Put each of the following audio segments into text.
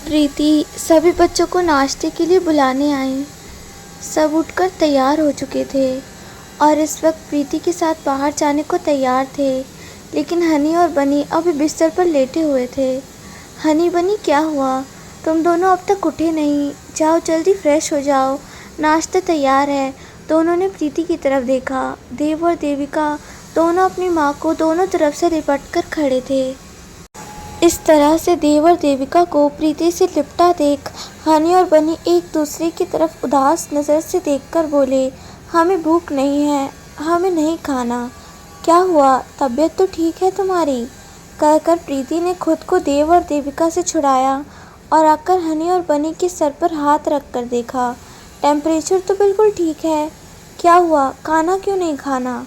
प्रीति सभी बच्चों को नाश्ते के लिए बुलाने आई। सब उठकर तैयार हो चुके थे और इस वक्त प्रीति के साथ बाहर जाने को तैयार थे, लेकिन हनी और बनी अभी बिस्तर पर लेटे हुए थे। हनी, बनी, क्या हुआ? तुम दोनों अब तक उठे नहीं? जाओ जल्दी फ्रेश हो जाओ, नाश्ता तैयार है। दोनों ने प्रीति की तरफ देखा। देव और देविका दोनों अपनी माँ को दोनों तरफ से लिपट कर खड़े थे। इस तरह से देव और देविका को प्रीति से लिपटा देख हनी और बनी एक दूसरे की तरफ उदास नज़र से देखकर बोले, हमें भूख नहीं है, हमें नहीं खाना। क्या हुआ? तबीयत तो ठीक है तुम्हारी? कहकर प्रीति ने खुद को देव और देविका से छुड़ाया और आकर हनी और बनी के सर पर हाथ रख कर देखा। टेम्परेचर तो बिल्कुल ठीक है। क्या हुआ? खाना क्यों नहीं खाना?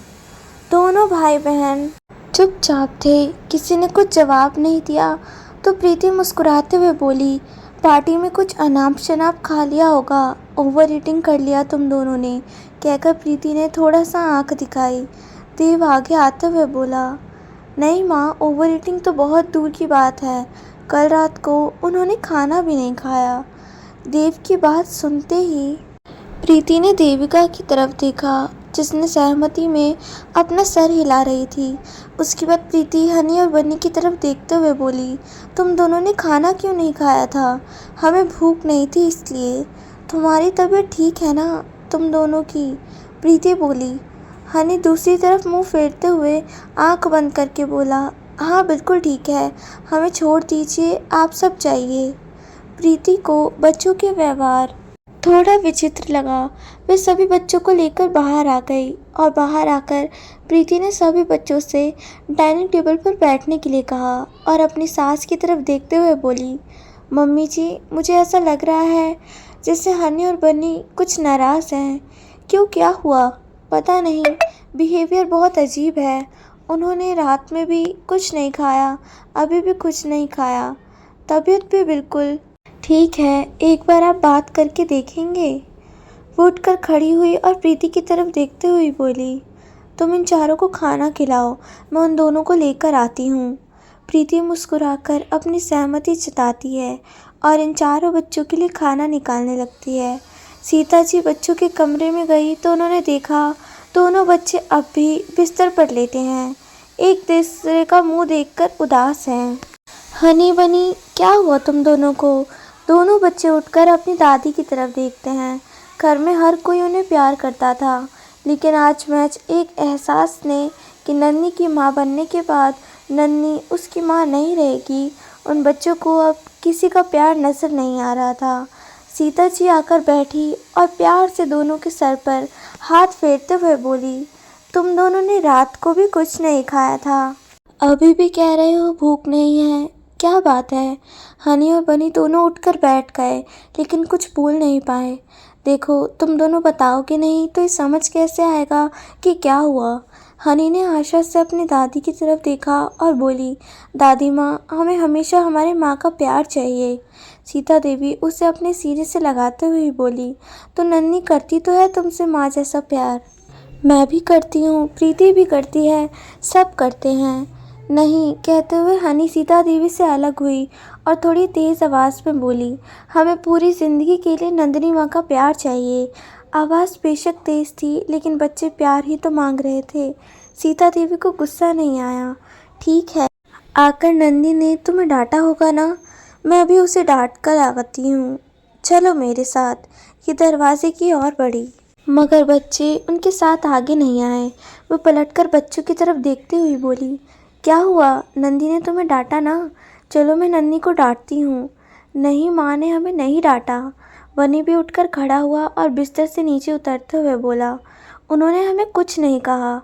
दोनों भाई बहन चुपचाप थे, किसी ने कुछ जवाब नहीं दिया। तो प्रीति मुस्कुराते हुए बोली, पार्टी में कुछ अनाप शनाप खा लिया होगा, ओवर ईटिंग कर लिया तुम दोनों ने। कहकर प्रीति ने थोड़ा सा आंख दिखाई। देव आगे आते हुए बोला, नहीं माँ, ओवर ईटिंग तो बहुत दूर की बात है, कल रात को उन्होंने खाना भी नहीं खाया। देव की बात सुनते ही प्रीति ने देविका की तरफ देखा, जिसने सहमति में अपना सर हिला रही थी। उसके बाद प्रीति हनी और बनी की तरफ देखते हुए बोली, तुम दोनों ने खाना क्यों नहीं खाया था? हमें भूख नहीं थी इसलिए। तुम्हारी तबीयत ठीक है ना तुम दोनों की? प्रीति बोली। हनी दूसरी तरफ मुंह फेरते हुए आंख बंद करके बोला, हाँ बिल्कुल ठीक है, हमें छोड़ दीजिए, आप सब जाइए। प्रीति को बच्चों के व्यवहार थोड़ा विचित्र लगा। वे सभी बच्चों को लेकर बाहर आ गई और बाहर आकर प्रीति ने सभी बच्चों से डाइनिंग टेबल पर बैठने के लिए कहा और अपनी सास की तरफ देखते हुए बोली, मम्मी जी, मुझे ऐसा लग रहा है जैसे हनी और बनी कुछ नाराज़ हैं। क्यों, क्या हुआ? पता नहीं, बिहेवियर बहुत अजीब है। उन्होंने रात में भी कुछ नहीं खाया, अभी भी कुछ नहीं खाया, तबीयत भी बिल्कुल ठीक है, एक बार आप बात करके देखेंगे? वो उठकर खड़ी हुई और प्रीति की तरफ देखते हुए बोली, तुम इन चारों को खाना खिलाओ, मैं उन दोनों को लेकर आती हूँ। प्रीति मुस्कुराकर अपनी सहमति जताती है और इन चारों बच्चों के लिए खाना निकालने लगती है। सीता जी बच्चों के कमरे में गई तो उन्होंने देखा दोनों बच्चे अब भी बिस्तर पर लेटे हैं, एक दूसरे का मुँह देखकर उदास हैं। हनी, बनी, क्या हुआ तुम दोनों को? दोनों बच्चे उठकर अपनी दादी की तरफ देखते हैं। घर में हर कोई उन्हें प्यार करता था, लेकिन आज महज एक एहसास ने कि नन्ही की माँ बनने के बाद नन्ही उसकी माँ नहीं रहेगी, उन बच्चों को अब किसी का प्यार नज़र नहीं आ रहा था। सीता जी आकर बैठी और प्यार से दोनों के सर पर हाथ फेरते हुए बोली, तुम दोनों ने रात को भी कुछ नहीं खाया था, अभी भी कह रहे हो भूख नहीं है? क्या बात है? हनी और बनी दोनों उठकर बैठ गए, लेकिन कुछ बोल नहीं पाए। देखो, तुम दोनों बताओगे नहीं तो ये समझ कैसे आएगा कि क्या हुआ? हनी ने आशा से अपनी दादी की तरफ देखा और बोली, दादी माँ, हमें हमेशा हमारे माँ का प्यार चाहिए। सीता देवी उसे अपने सीने से लगाते हुए बोली, तो नन्ही करती तो है तुमसे माँ जैसा प्यार। मैं भी करती हूँ, प्रीति भी करती है, सब करते हैं। नहीं, कहते हुए हनी सीता देवी से अलग हुई और थोड़ी तेज़ आवाज़ में बोली, हमें पूरी ज़िंदगी के लिए नंदिनी माँ का प्यार चाहिए। आवाज़ बेशक तेज़ थी, लेकिन बच्चे प्यार ही तो मांग रहे थे। सीता देवी को गुस्सा नहीं आया। ठीक है, आकर नंदी ने तुम्हें डांटा होगा ना, मैं भी उसे डांट कर आती हूँ, चलो मेरे साथ। ये दरवाजे की ओर बढ़ी, मगर बच्चे उनके साथ आगे नहीं आए। वो पलटकर बच्चों की तरफ देखते हुए बोली, क्या हुआ? नंदी ने तुम्हें डांटा ना? चलो मैं नन्ही को डांटती हूँ। नहीं, माँ ने हमें नहीं डांटा। बनी भी उठकर खड़ा हुआ और बिस्तर से नीचे उतरते हुए बोला, उन्होंने हमें कुछ नहीं कहा।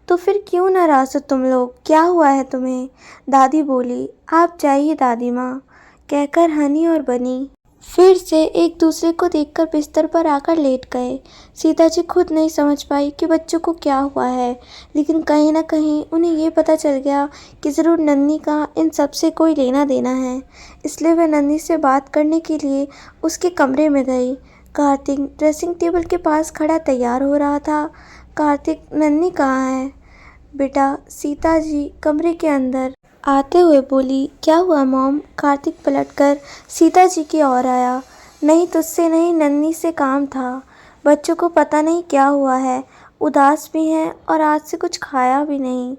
तो फिर क्यों नाराज़ हो तुम लोग? क्या हुआ है तुम्हें? दादी बोली। आप जाइए दादी माँ, कहकर हनी और बनी फिर से एक दूसरे को देखकर बिस्तर पर आकर लेट गए। सीता जी खुद नहीं समझ पाई कि बच्चों को क्या हुआ है, लेकिन कहीं ना कहीं उन्हें ये पता चल गया कि ज़रूर नन्ही का इन सब से कोई लेना देना है। इसलिए वह नन्ही से बात करने के लिए उसके कमरे में गई। कार्तिक ड्रेसिंग टेबल के पास खड़ा तैयार हो रहा था। कार्तिक, नन्ही कहाँ है? बेटा, सीता जी कमरे के अंदर। आते हुए बोली, क्या हुआ मॉम? कार्तिक पलटकर सीता जी की ओर आया। नहीं तुझसे नहीं, नन्ही से काम था। बच्चों को पता नहीं क्या हुआ है, उदास भी हैं और आज से कुछ खाया भी नहीं।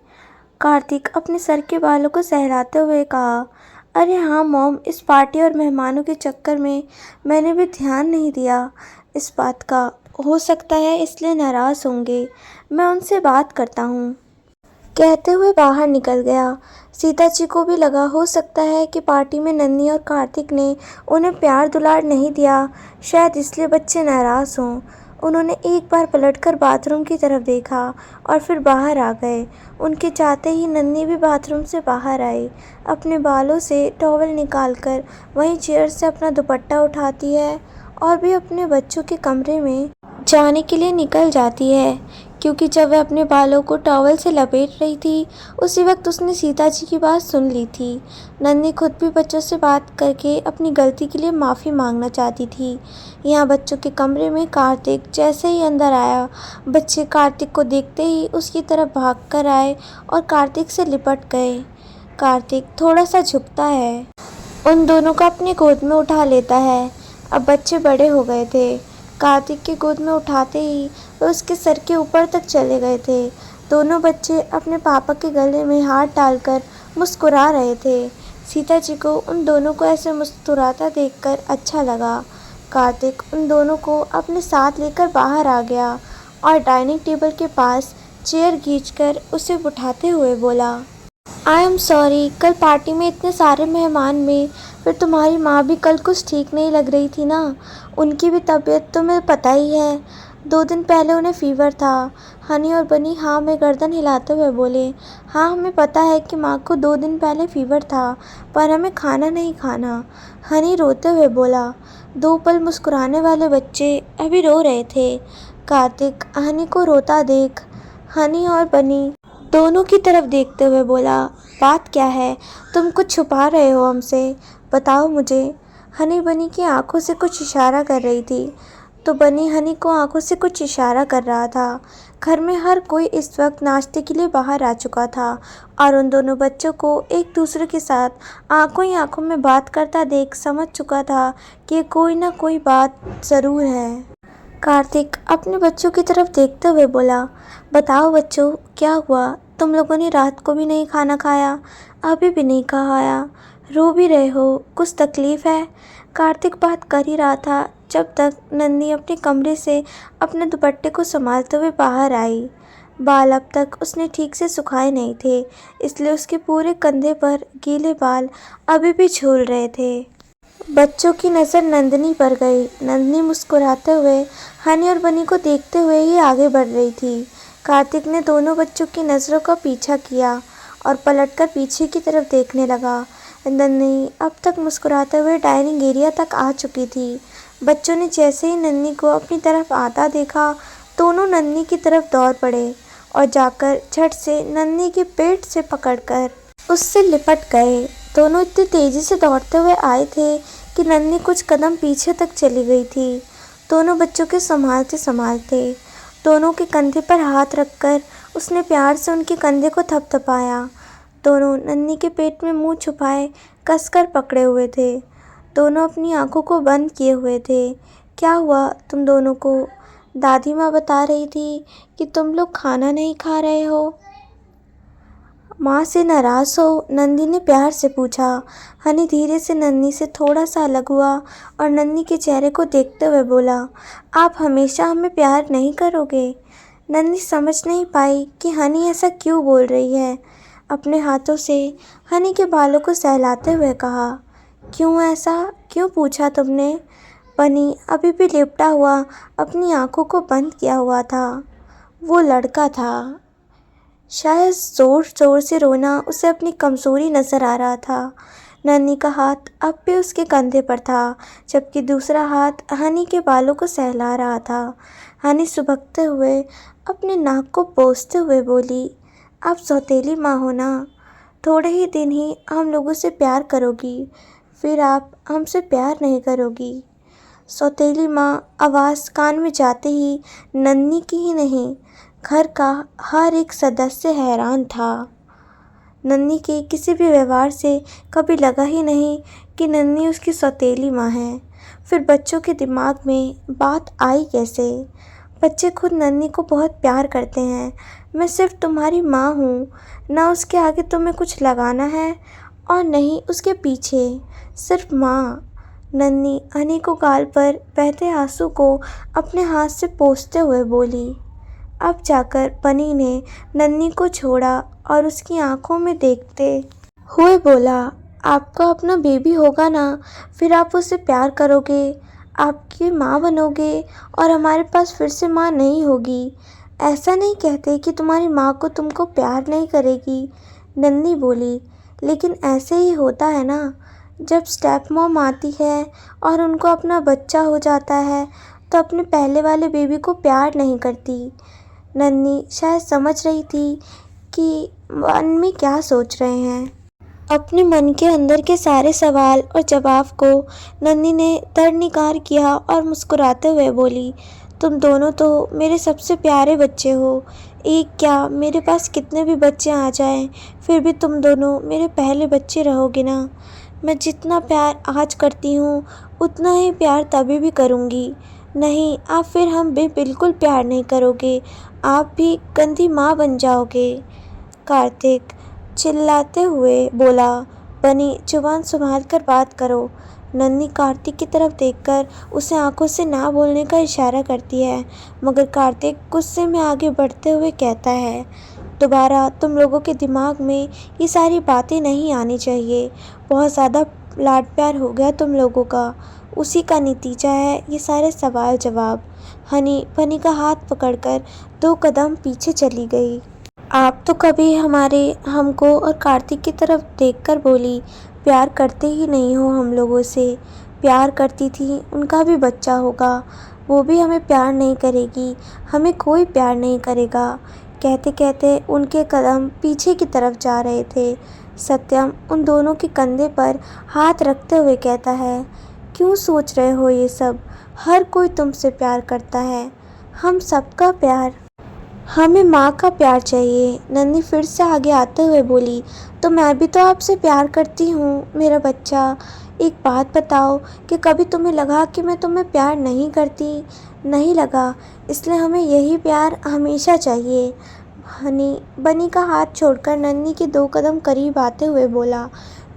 कार्तिक अपने सर के बालों को सहलाते हुए कहा, अरे हाँ मॉम, इस पार्टी और मेहमानों के चक्कर में मैंने भी ध्यान नहीं दिया इस बात का। हो सकता है इसलिए नाराज़ होंगे, मैं उनसे बात करता हूँ। कहते हुए बाहर निकल गया। सीता जी को भी लगा हो सकता है कि पार्टी में नन्ही और कार्तिक ने उन्हें प्यार दुलार नहीं दिया, शायद इसलिए बच्चे नाराज़ हों। उन्होंने एक बार पलटकर बाथरूम की तरफ देखा और फिर बाहर आ गए। उनके जाते ही नन्ही भी बाथरूम से बाहर आई। अपने बालों से टॉवल निकालकर वहीं चेयर से अपना दुपट्टा उठाती है और भी अपने बच्चों के कमरे में जाने के लिए निकल जाती है, क्योंकि जब वह अपने बालों को टॉवल से लपेट रही थी उसी वक्त उसने सीता जी की बात सुन ली थी। नन्ही खुद भी बच्चों से बात करके अपनी गलती के लिए माफ़ी मांगना चाहती थी। यहाँ बच्चों के कमरे में कार्तिक जैसे ही अंदर आया, बच्चे कार्तिक को देखते ही उसकी तरफ भाग कर आए और कार्तिक से लिपट गए। कार्तिक थोड़ा सा झुकता है, उन दोनों को अपनी गोद में उठा लेता है। अब बच्चे बड़े हो गए थे। कार्तिक की गोद में उठाते ही वे उसके सर के ऊपर तक चले गए थे। दोनों बच्चे अपने पापा के गले में हाथ डालकर मुस्कुरा रहे थे। सीता जी को उन दोनों को ऐसे मुस्कुराता देखकर अच्छा लगा। कार्तिक उन दोनों को अपने साथ लेकर बाहर आ गया और डाइनिंग टेबल के पास चेयर खींचकर उसे उठाते हुए बोला, आई एम सॉरी, कल पार्टी में इतने सारे मेहमान में फिर तुम्हारी माँ भी कल कुछ ठीक नहीं लग रही थी ना। उनकी भी तबीयत तुम्हें पता ही है, 2 दिन पहले उन्हें फीवर था। हनी और बनी हाँ में गर्दन हिलाते हुए बोले, हाँ हमें पता है कि माँ को 2 दिन पहले फीवर था, पर हमें खाना नहीं खाना। हनी रोते हुए बोला। 2 पल मुस्कुराने वाले बच्चे अभी रो रहे थे। कार्तिक हनी को रोता देख हनी और बनी दोनों की तरफ देखते हुए बोला, बात क्या है? तुम कुछ छुपा रहे हो हमसे, बताओ मुझे। हनी बनी की आंखों से कुछ इशारा कर रही थी, तो बनी हनी को आंखों से कुछ इशारा कर रहा था। घर में हर कोई इस वक्त नाश्ते के लिए बाहर आ चुका था और उन दोनों बच्चों को एक दूसरे के साथ आंखों ही आंखों में बात करता देख समझ चुका था कि कोई ना कोई बात ज़रूर है। कार्तिक अपने बच्चों की तरफ देखते हुए बोला, बताओ बच्चों, क्या हुआ? तुम लोगों ने रात को भी नहीं खाना खाया, अभी भी नहीं खाया, रो भी रहे हो, कुछ तकलीफ़ है? कार्तिक बात कर ही रहा था जब तक नन्ही अपने कमरे से अपने दुपट्टे को संभालते हुए बाहर आई। बाल अब तक उसने ठीक से सुखाए नहीं थे, इसलिए उसके पूरे कंधे पर गीले बाल अभी भी झूल रहे थे। बच्चों की नज़र नंदिनी पर गई। नंदिनी मुस्कुराते हुए हनी और बनी को देखते हुए ही आगे बढ़ रही थी। कार्तिक ने दोनों बच्चों की नज़रों का पीछा किया और पलटकर पीछे की तरफ देखने लगा। नंदिनी अब तक मुस्कुराते हुए डाइनिंग एरिया तक आ चुकी थी। बच्चों ने जैसे ही नन्ही को अपनी तरफ आता देखा, दोनों नन्ही की तरफ दौड़ पड़े और जाकर झट से नन्ही के पेट से पकड़कर उससे लिपट गए। दोनों इतनी तेज़ी से दौड़ते हुए आए थे कि नन्ही कुछ कदम पीछे तक चली गई थी। दोनों बच्चों के संभालते संभालते दोनों के कंधे पर हाथ रखकर उसने प्यार से उनके कंधे को थपथपाया। दोनों नन्ही के पेट में मुंह छुपाए कसकर पकड़े हुए थे। दोनों अपनी आंखों को बंद किए हुए थे। क्या हुआ तुम दोनों को? दादी माँ बता रही थी कि तुम लोग खाना नहीं खा रहे हो। माँ से नाराज़ हो? नंदी ने प्यार से पूछा। हनी धीरे से नन्ही से थोड़ा सा अलग हुआ और नन्ही के चेहरे को देखते हुए बोला, आप हमेशा हमें प्यार नहीं करोगे? नन्ही समझ नहीं पाई कि हनी ऐसा क्यों बोल रही है। अपने हाथों से हनी के बालों को सहलाते हुए कहा, क्यों ऐसा क्यों पूछा तुमने? बनी अभी भी लिपटा हुआ अपनी आंखों को बंद किया हुआ था। वो लड़का था। शायद ज़ोर ज़ोर से रोना उसे अपनी कमज़ोरी नज़र आ रहा था। नन्ही का हाथ अब भी उसके कंधे पर था, जबकि दूसरा हाथ हनी के बालों को सहला रहा था। हनी सुबकते हुए अपने नाक को पोंछते हुए बोली, आप सौतेली माँ हो ना, थोड़े ही दिन ही हम लोगों से प्यार करोगी, फिर आप हमसे प्यार नहीं करोगी। सौतेली माँ आवाज़ कान में जाते ही नन्ही की ही नहीं, घर का हर एक सदस्य हैरान था। नन्ही के किसी भी व्यवहार से कभी लगा ही नहीं कि नन्ही उसकी सौतेली माँ है। फिर बच्चों के दिमाग में बात आई कैसे? बच्चे खुद नन्ही को बहुत प्यार करते हैं। मैं सिर्फ तुम्हारी माँ हूँ, ना उसके आगे तुम्हें कुछ लगाना है और नहीं उसके पीछे, सिर्फ माँ। नन्ही हनी को गाल पर बहते आंसू को अपने हाथ से पोंछते हुए बोली। अब जाकर बनी ने नन्ही को छोड़ा और उसकी आंखों में देखते हुए बोला, आपका अपना बेबी होगा ना, फिर आप उससे प्यार करोगे, आपकी माँ बनोगे और हमारे पास फिर से माँ नहीं होगी। ऐसा नहीं कहते कि तुम्हारी माँ को तुमको प्यार नहीं करेगी, नन्ही बोली। लेकिन ऐसे ही होता है ना, जब स्टेप मॉम आती है और उनको अपना बच्चा हो जाता है तो अपने पहले वाले बेबी को प्यार नहीं करती। नन्ही शायद समझ रही थी कि मन में क्या सोच रहे हैं। अपने मन के अंदर के सारे सवाल और जवाब को नन्ही ने तर्कनिकार किया और मुस्कुराते हुए बोली, तुम दोनों तो मेरे सबसे प्यारे बच्चे हो। एक क्या, मेरे पास कितने भी बच्चे आ जाएं, फिर भी तुम दोनों मेरे पहले बच्चे रहोगे ना। मैं जितना प्यार आज करती हूँ उतना ही प्यार तभी भी करूँगी। नहीं, आप फिर हम भी बिल्कुल प्यार नहीं करोगे, आप भी गंदी माँ बन जाओगे। कार्तिक चिल्लाते हुए बोला, बनी जुबान संभाल कर बात करो। नन्ही कार्तिक की तरफ देखकर उसे आंखों से ना बोलने का इशारा करती है, मगर कार्तिक गुस्से में आगे बढ़ते हुए कहता है, दोबारा तुम लोगों के दिमाग में ये सारी बातें नहीं आनी चाहिए। बहुत ज़्यादा लाड प्यार हो गया तुम लोगों का, उसी का नतीजा है ये सारे सवाल जवाब। हनी बनी का हाथ पकड़कर 2 कदम पीछे चली गई। आप तो कभी हमको और कार्तिक की तरफ देखकर बोली, प्यार करते ही नहीं हो हम लोगों से। प्यार करती थी, उनका भी बच्चा होगा, वो भी हमें प्यार नहीं करेगी, हमें कोई प्यार नहीं करेगा। कहते कहते उनके कदम पीछे की तरफ जा रहे थे। सत्यम उन दोनों के कंधे पर हाथ रखते हुए कहता है, क्यों सोच रहे हो ये सब? हर कोई तुमसे प्यार करता है, हम सबका प्यार, हमें माँ का प्यार चाहिए। नन्ही फिर से आगे आते हुए बोली, तो मैं भी तो आपसे प्यार करती हूँ मेरा बच्चा। एक बात बताओ कि कभी तुम्हें लगा कि मैं तुम्हें प्यार नहीं करती? नहीं लगा, इसलिए हमें यही प्यार हमेशा चाहिए। हनी बनी का हाथ छोड़कर नन्ही के 2 कदम करीब आते हुए बोला।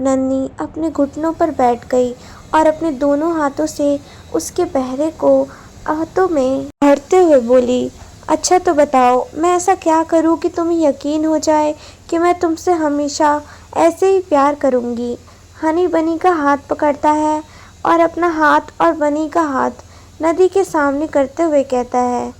नन्ही अपने घुटनों पर बैठ गई और अपने दोनों हाथों से उसके बहरे को हाथों में भरते हुए बोली, अच्छा तो बताओ, मैं ऐसा क्या करूं कि तुम्हें यकीन हो जाए कि मैं तुमसे हमेशा ऐसे ही प्यार करूंगी। हनी बनी का हाथ पकड़ता है और अपना हाथ और बनी का हाथ नदी के सामने करते हुए कहता है,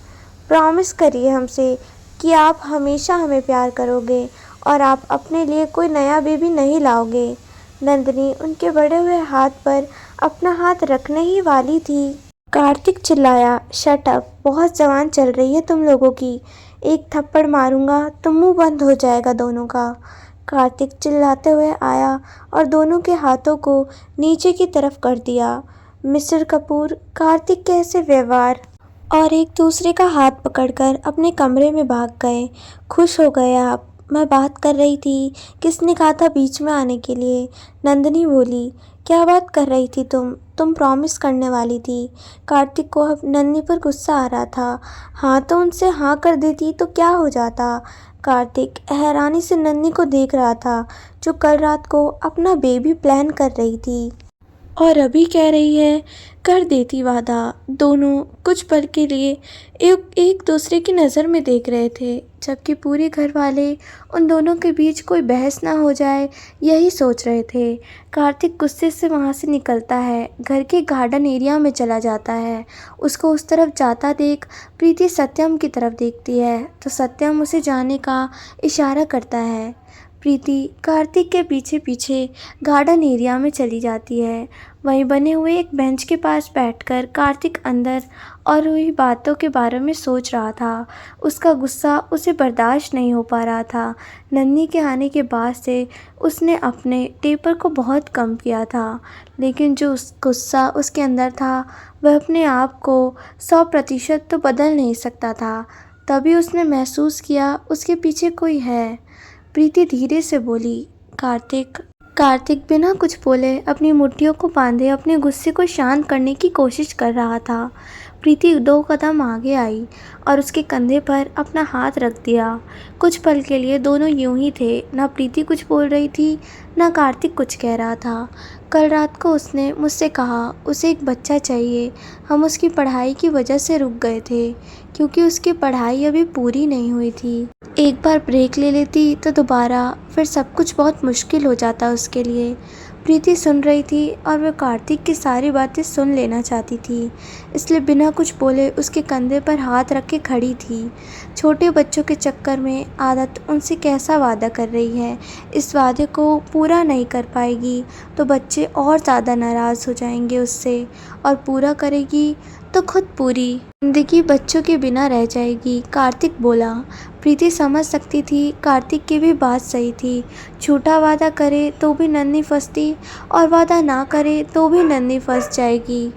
प्रॉमिस करिए हमसे कि आप हमेशा हमें प्यार करोगे और आप अपने लिए कोई नया बेबी नहीं लाओगे। नंदिनी उनके बढ़े हुए हाथ पर अपना हाथ रखने ही वाली थी। कार्तिक चिल्लाया, शट अप, बहुत जवान चल रही है तुम लोगों की, एक थप्पड़ मारूंगा तो मुंह बंद हो जाएगा दोनों का। कार्तिक चिल्लाते हुए आया और दोनों के हाथों को नीचे की तरफ कर दिया। मिस्टर कपूर कार्तिक के ऐसे व्यवहार और एक दूसरे का हाथ पकड़कर अपने कमरे में भाग गए। खुश हो गए आप? मैं बात कर रही थी, किसने कहा था बीच में आने के लिए? नंदिनी बोली, क्या बात कर रही थी तुम प्रॉमिस करने वाली थी। कार्तिक को अब नन्ही पर गुस्सा आ रहा था। हाँ तो उनसे हाँ कर देती तो क्या हो जाता। कार्तिक हैरानी से नन्ही को देख रहा था, जो कल रात को अपना बेबी प्लान कर रही थी और अभी कह रही है कर देती वादा। दोनों कुछ पल के लिए एक दूसरे की नज़र में देख रहे थे, जबकि पूरे घर वाले उन दोनों के बीच कोई बहस ना हो जाए यही सोच रहे थे। कार्तिक गुस्से से वहाँ से निकलता है, घर के गार्डन एरिया में चला जाता है। उसको उस तरफ जाता देख प्रीति सत्यम की तरफ देखती है तो सत्यम उसे जाने का इशारा करता है। प्रीति कार्तिक के पीछे पीछे गार्डन एरिया में चली जाती है। वहीं बने हुए एक बेंच के पास बैठकर कार्तिक अंदर और हुई बातों के बारे में सोच रहा था। उसका गुस्सा उसे बर्दाश्त नहीं हो पा रहा था। नन्ही के आने के बाद से उसने अपने टेपर को बहुत कम किया था, लेकिन जो गुस्सा उसके अंदर था वह अपने आप को 100% तो बदल नहीं सकता था। तभी उसने महसूस किया उसके पीछे कोई है। प्रीति धीरे से बोली, कार्तिक। कार्तिक बिना कुछ बोले अपनी मुट्ठियों को बांधे अपने गुस्से को शांत करने की कोशिश कर रहा था। प्रीति 2 कदम आगे आई और उसके कंधे पर अपना हाथ रख दिया। कुछ पल के लिए दोनों यूं ही थे, ना प्रीति कुछ बोल रही थी, ना कार्तिक कुछ कह रहा था। कल रात को उसने मुझसे कहा उसे एक बच्चा चाहिए। हम उसकी पढ़ाई की वजह से रुक गए थे, क्योंकि उसकी पढ़ाई अभी पूरी नहीं हुई थी। एक बार ब्रेक ले लेती तो दोबारा फिर सब कुछ बहुत मुश्किल हो जाता उसके लिए। प्रीति सुन रही थी और वह कार्तिक की सारी बातें सुन लेना चाहती थी, इसलिए बिना कुछ बोले उसके कंधे पर हाथ रख के खड़ी थी। छोटे बच्चों के चक्कर में आदत उनसे कैसा वादा कर रही है, इस वादे को पूरा नहीं कर पाएगी तो बच्चे और ज़्यादा नाराज़ हो जाएंगे उससे, और पूरा करेगी तो खुद पूरी जिंदगी बच्चों के बिना रह जाएगी। कार्तिक बोला। प्रीति समझ सकती थी कार्तिक की भी बात सही थी। झूठा वादा करे तो भी नन्ही फंसती और वादा ना करे तो भी नन्ही फंस जाएगी।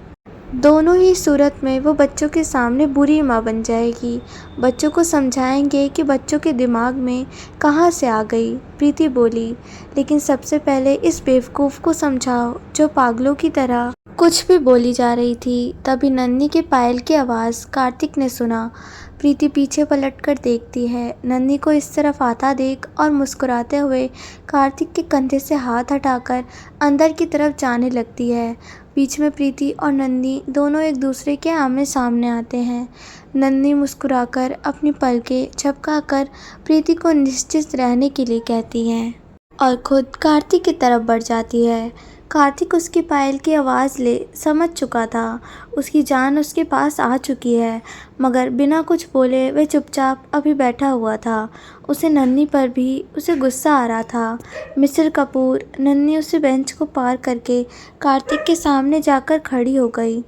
दोनों ही सूरत में वो बच्चों के सामने बुरी माँ बन जाएगी। बच्चों को समझाएंगे कि बच्चों के दिमाग में कहाँ से आ गई। प्रीति बोली, लेकिन सबसे पहले इस बेवकूफ़ को समझाओ जो पागलों की तरह कुछ भी बोली जा रही थी। तभी नन्ही के पायल की आवाज़ कार्तिक ने सुना। प्रीति पीछे पलटकर देखती है। नन्ही को इस तरफ आता देख और मुस्कुराते हुए कार्तिक के कंधे से हाथ हटाकर अंदर की तरफ जाने लगती है। बीच में प्रीति और नन्ही दोनों एक दूसरे के आमने सामने आते हैं। नन्ही मुस्कुराकर अपनी पलकें झपकाकर प्रीति को निश्चित रहने के लिए कहती है और खुद कार्तिक की तरफ बढ़ जाती है। कार्तिक उसकी पायल की आवाज़ ले समझ चुका था, उसकी जान उसके पास आ चुकी है, मगर बिना कुछ बोले वह चुपचाप अभी बैठा हुआ था। उसे नन्ही पर भी उसे गुस्सा आ रहा था। मिस्टर कपूर। नन्ही उसे बेंच को पार करके कार्तिक के सामने जाकर खड़ी हो गई।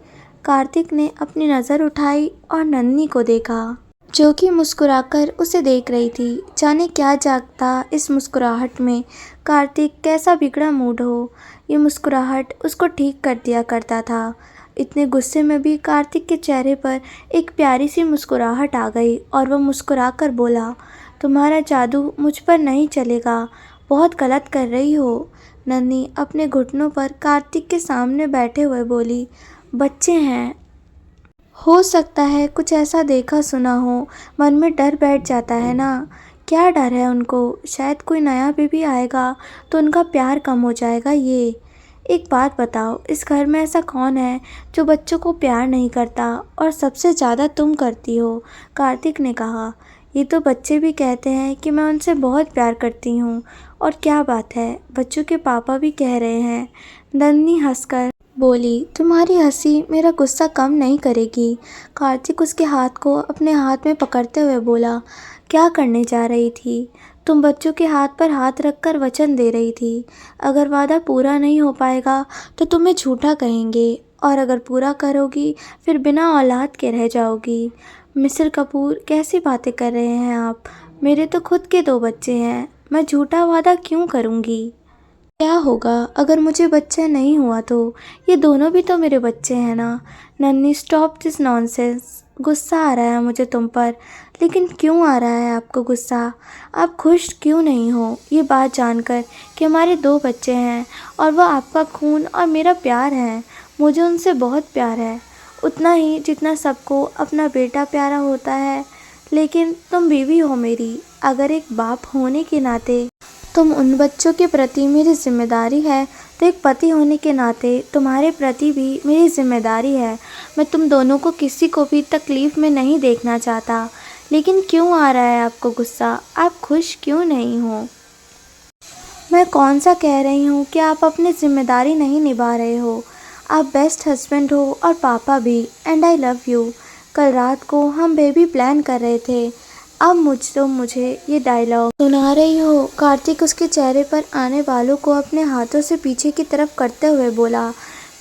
कार्तिक ने अपनी नज़र उठाई और नन्ही को देखा, जो कि मुस्कुराकर उसे देख रही थी। जाने क्या जागता इस मुस्कुराहट में। कार्तिक कैसा बिगड़ा मूड हो, ये मुस्कुराहट उसको ठीक कर दिया करता था। इतने गुस्से में भी कार्तिक के चेहरे पर एक प्यारी सी मुस्कुराहट आ गई और वह मुस्कुराकर बोला, तुम्हारा जादू मुझ पर नहीं चलेगा, बहुत गलत कर रही हो। नन्ही अपने घुटनों पर कार्तिक के सामने बैठे हुए बोली, बच्चे हैं, हो सकता है कुछ ऐसा देखा सुना हो, मन में डर बैठ जाता है ना। क्या डर है उनको, शायद कोई नया बेबी आएगा तो उनका प्यार कम हो जाएगा। ये एक बात बताओ, इस घर में ऐसा कौन है जो बच्चों को प्यार नहीं करता, और सबसे ज़्यादा तुम करती हो। कार्तिक ने कहा, ये तो बच्चे भी कहते हैं कि मैं उनसे बहुत प्यार करती हूँ, और क्या बात है, बच्चों के पापा भी कह रहे हैं। नन्ही हंसकर बोली, तुम्हारी हंसी मेरा गुस्सा कम नहीं करेगी। कार्तिक उसके हाथ को अपने हाथ में पकड़ते हुए बोला, क्या करने जा रही थी? तुम बच्चों के हाथ पर हाथ रखकर वचन दे रही थी। अगर वादा पूरा नहीं हो पाएगा तो तुम्हें झूठा कहेंगे, और अगर पूरा करोगी फिर बिना औलाद के रह जाओगी। मिस्टर कपूर, कैसी बातें कर रहे हैं आप? मेरे तो खुद के 2 बच्चे हैं, मैं झूठा वादा क्यों करूँगी? क्या होगा अगर मुझे बच्चा नहीं हुआ तो? ये दोनों भी तो मेरे बच्चे हैं ना। नन्ही, स्टॉप दिस नॉनसेंस। गुस्सा आ रहा है मुझे तुम पर, लेकिन क्यों आ रहा है आपको गुस्सा? आप खुश क्यों नहीं हो ये बात जानकर कि हमारे 2 बच्चे हैं और वह आपका खून और मेरा प्यार है? मुझे उनसे बहुत प्यार है, उतना ही जितना सबको अपना बेटा प्यारा होता है। लेकिन तुम बीवी हो मेरी, अगर एक बाप होने के नाते तुम उन बच्चों के प्रति मेरी जिम्मेदारी है, तो एक पति होने के नाते तुम्हारे प्रति भी मेरी जिम्मेदारी है। मैं तुम दोनों को किसी को भी तकलीफ़ में नहीं देखना चाहता, लेकिन क्यों आ रहा है आपको गुस्सा? आप खुश क्यों नहीं हो? मैं कौन सा कह रही हूँ कि आप अपनी जिम्मेदारी नहीं निभा रहे हो? आप बेस्ट हस्बैंड हो और पापा भी, एंड आई लव यू। कल रात को हम बेबी प्लान कर रहे थे, अब मुझे ये डायलॉग सुना रही हो? कार्तिक उसके चेहरे पर आने वालों को अपने हाथों से पीछे की तरफ करते हुए बोला,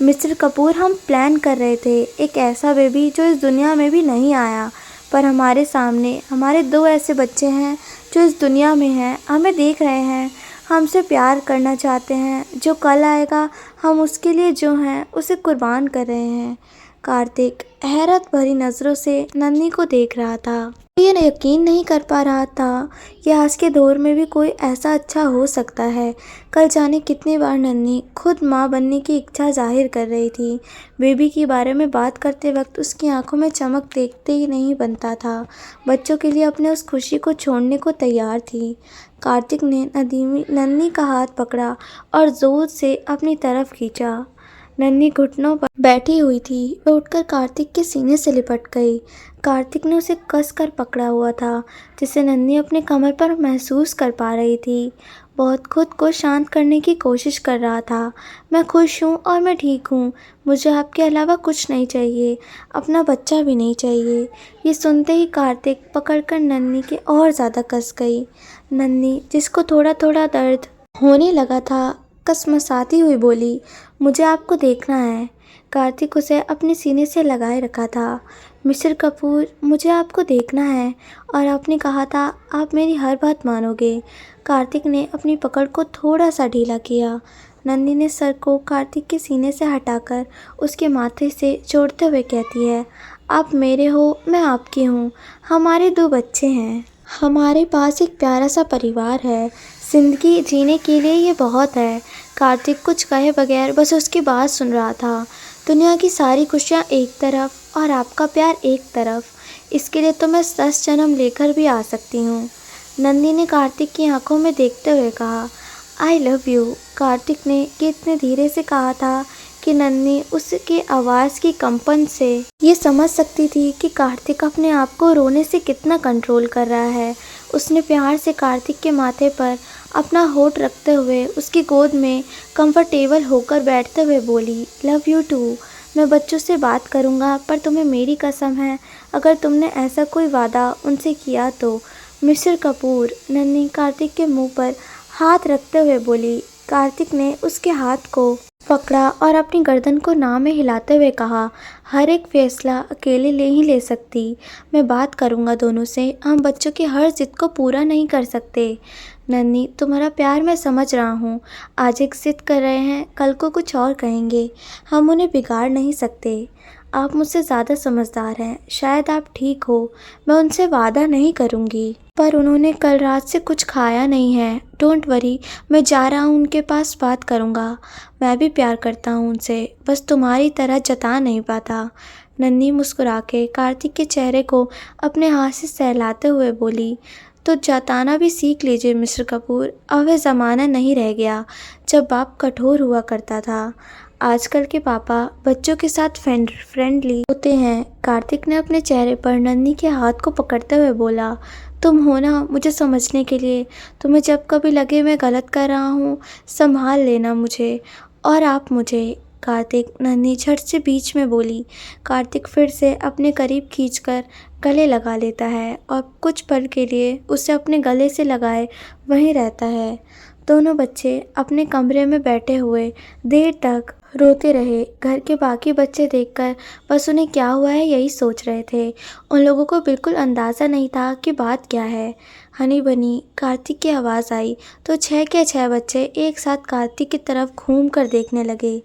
मिस्टर कपूर, हम प्लान कर रहे थे एक ऐसा बेबी जो इस दुनिया में भी नहीं आया, पर हमारे सामने हमारे 2 ऐसे बच्चे हैं जो इस दुनिया में हैं, हमें देख रहे हैं, हमसे प्यार करना चाहते हैं। जो कल आएगा हम उसके लिए जो हैं उसे कुर्बान कर रहे हैं। कार्तिक हैरत भरी नज़रों से नन्ही को देख रहा था। ये यकीन नहीं कर पा रहा था कि आज के दौर में भी कोई ऐसा अच्छा हो सकता है। कल जाने कितनी बार नन्ही खुद माँ बनने की इच्छा जाहिर कर रही थी। बेबी के बारे में बात करते वक्त उसकी आंखों में चमक देखते ही नहीं बनता था। बच्चों के लिए अपने उस खुशी को छोड़ने को तैयार थी। कार्तिक ने नन्ही का हाथ पकड़ा और जोर से अपनी तरफ खींचा। नन्ही घुटनों पर बैठी हुई थी। वह उठकर कार्तिक के सीने से लिपट गई। कार्तिक ने उसे कस कर पकड़ा हुआ था, जिसे नन्ही अपने कमर पर महसूस कर पा रही थी। बहुत खुद को शांत करने की कोशिश कर रहा था। मैं खुश हूँ और मैं ठीक हूँ। मुझे आपके अलावा कुछ नहीं चाहिए, अपना बच्चा भी नहीं चाहिए। ये सुनते ही कार्तिक पकड़कर नन्ही के और ज़्यादा कस गई। नन्ही, जिसको थोड़ा थोड़ा दर्द होने लगा था, कसमसाती हुई बोली, मुझे आपको देखना है। कार्तिक उसे अपने सीने से लगाए रखा था। मिस्टर कपूर, मुझे आपको देखना है और आपने कहा था आप मेरी हर बात मानोगे। कार्तिक ने अपनी पकड़ को थोड़ा सा ढीला किया। नन्ही ने सर को कार्तिक के सीने से हटाकर उसके माथे से जोड़ते हुए कहती है, आप मेरे हो, मैं आपकी हूँ। हमारे 2 बच्चे हैं। हमारे पास एक प्यारा सा परिवार है। जिंदगी जीने के लिए ये बहुत है। कार्तिक कुछ कहे बगैर बस उसकी बात सुन रहा था। दुनिया की सारी खुशियाँ एक तरफ और आपका प्यार एक तरफ। इसके लिए तो मैं 10 जन्म लेकर भी आ सकती हूँ। नन्ही ने कार्तिक की आंखों में देखते हुए कहा, आई लव यू। कार्तिक ने कि इतने धीरे से कहा था कि नन्ही उसके आवाज़ की कंपन से ये समझ सकती थी कि कार्तिक अपने आप को रोने से कितना कंट्रोल कर रहा है। उसने प्यार से कार्तिक के माथे पर अपना होठ रखते हुए उसकी गोद में कंफर्टेबल होकर बैठते हुए बोली, लव यू टू। मैं बच्चों से बात करूँगा, पर तुम्हें मेरी कसम है, अगर तुमने ऐसा कोई वादा उनसे किया तो। मिस्टर कपूर, नन्ही कार्तिक के मुंह पर हाथ रखते हुए बोली। कार्तिक ने उसके हाथ को पकड़ा और अपनी गर्दन को ना में हिलाते हुए कहा, हर एक फैसला अकेले ही ले सकती। मैं बात करूँगा दोनों से। हम बच्चों की हर जिद को पूरा नहीं कर सकते। नन्ही, तुम्हारा प्यार मैं समझ रहा हूँ। आज एक जिद कर रहे हैं, कल को कुछ और कहेंगे। हम उन्हें बिगाड़ नहीं सकते। आप मुझसे ज़्यादा समझदार हैं। शायद आप ठीक हो। मैं उनसे वादा नहीं करूँगी, पर उन्होंने कल रात से कुछ खाया नहीं है। डोंट वरी, मैं जा रहा हूँ, उनके पास बात करूँगा। मैं भी प्यार करता हूँ उनसे, बस तुम्हारी तरह जता नहीं पाता। नन्ही मुस्कुरा के कार्तिक के चेहरे को अपने हाथ से सहलाते हुए बोली, तो जताना भी सीख लीजिए मिस्टर कपूर। अब वह ज़माना नहीं रह गया जब बाप कठोर हुआ करता था। आजकल के पापा बच्चों के साथ फ्रेंडली होते हैं। कार्तिक ने अपने चेहरे पर नन्ही के हाथ को पकड़ते हुए बोला, तुम हो ना मुझे समझने के लिए। तुम्हें जब कभी लगे मैं गलत कर रहा हूँ, संभाल लेना मुझे और आप मुझे। कार्तिक, नन्ही झट से बीच में बोली। कार्तिक फिर से अपने करीब खींचकर गले लगा लेता है और कुछ पल के लिए उसे अपने गले से लगाए वहीं रहता है। दोनों बच्चे अपने कमरे में बैठे हुए देर तक रोते रहे। घर के बाकी बच्चे देखकर बस उन्हें क्या हुआ है यही सोच रहे थे। उन लोगों को बिल्कुल अंदाज़ा नहीं था कि बात क्या है। हनी बनी, कार्तिक की आवाज़ आई तो 6 के 6 बच्चे एक साथ कार्तिक की तरफ घूम कर देखने लगे।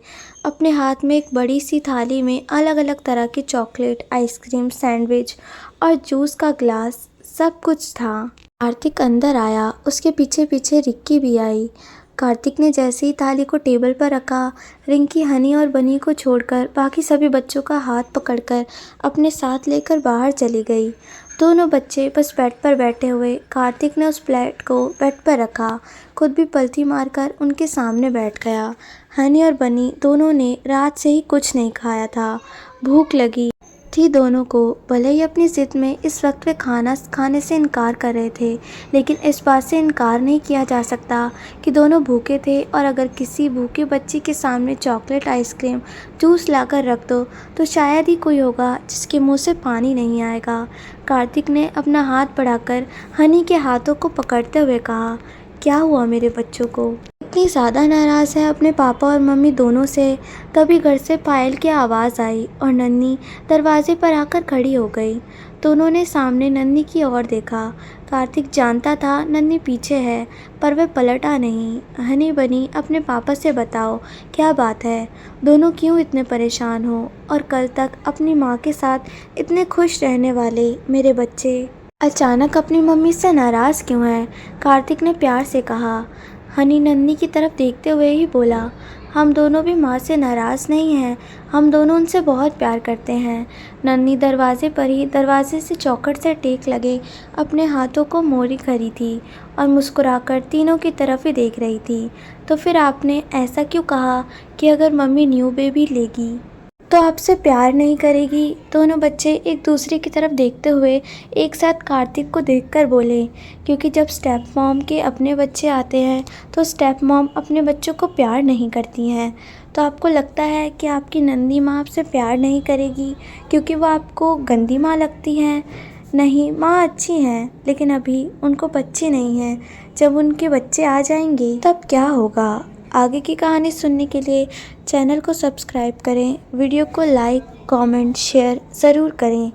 अपने हाथ में एक बड़ी सी थाली में अलग अलग तरह की चॉकलेट, आइसक्रीम, सैंडविच और जूस का ग्लास, सब कुछ था। कार्तिक अंदर आया, उसके पीछे पीछे रिक्की भी आई। कार्तिक ने जैसे ही थाली को टेबल पर रखा, रिंकी, हनी और बनी को छोड़कर बाकी सभी बच्चों का हाथ पकड़कर अपने साथ लेकर बाहर चली गई। दोनों बच्चे बस बेड पर बैठे हुए। कार्तिक ने उस प्लेट को बेड पर रखा, खुद भी पलथी मारकर उनके सामने बैठ गया। हनी और बनी दोनों ने रात से ही कुछ नहीं खाया था। भूख लगी थी दोनों को। भले ही अपनी ज़िद में इस वक्त वे खाना खाने से इनकार कर रहे थे, लेकिन इस बात से इनकार नहीं किया जा सकता कि दोनों भूखे थे। और अगर किसी भूखे बच्चे के सामने चॉकलेट, आइसक्रीम, जूस लाकर रख दो तो शायद ही कोई होगा जिसके मुंह से पानी नहीं आएगा। कार्तिक ने अपना हाथ बढ़ाकर हनी के हाथों को पकड़ते हुए कहा, क्या हुआ मेरे बच्चों को? इतनी ज़्यादा नाराज़ है अपने पापा और मम्मी दोनों से। तभी घर से पायल की आवाज़ आई और नन्ही दरवाजे पर आकर खड़ी हो गई। दोनों ने सामने नन्ही की ओर देखा। कार्तिक जानता था नन्ही पीछे है, पर वह पलटा नहीं। हनी बनी, अपने पापा से बताओ क्या बात है, दोनों क्यों इतने परेशान हो, और कल तक अपनी माँ के साथ इतने खुश रहने वाले मेरे बच्चे अचानक अपनी मम्मी से नाराज़ क्यों हैं? कार्तिक ने प्यार से कहा। हनी नन्ही की तरफ देखते हुए ही बोला, हम दोनों भी माँ से नाराज़ नहीं हैं, हम दोनों उनसे बहुत प्यार करते हैं। नन्ही दरवाजे पर ही दरवाजे से चौखट से टेक लगे अपने हाथों को मोड़ी खड़ी थी और मुस्कुराकर तीनों की तरफ ही देख रही थी। तो फिर आपने ऐसा क्यों कहा कि अगर मम्मी न्यू बेबी लेगी तो आपसे प्यार नहीं करेगी? दोनों बच्चे एक दूसरे की तरफ देखते हुए एक साथ कार्तिक को देखकर बोले, क्योंकि जब स्टेप मॉम के अपने बच्चे आते हैं तो स्टेप मॉम अपने बच्चों को प्यार नहीं करती हैं। तो आपको लगता है कि आपकी नन्ही माँ आपसे प्यार नहीं करेगी क्योंकि वो आपको गंदी माँ लगती हैं? नहीं, माँ अच्छी हैं, लेकिन अभी उनको बच्चे नहीं हैं। जब उनके बच्चे आ जाएंगे तब क्या होगा? आगे की कहानी सुनने के लिए चैनल को सब्सक्राइब करें, वीडियो को लाइक, कमेंट, शेयर ज़रूर करें।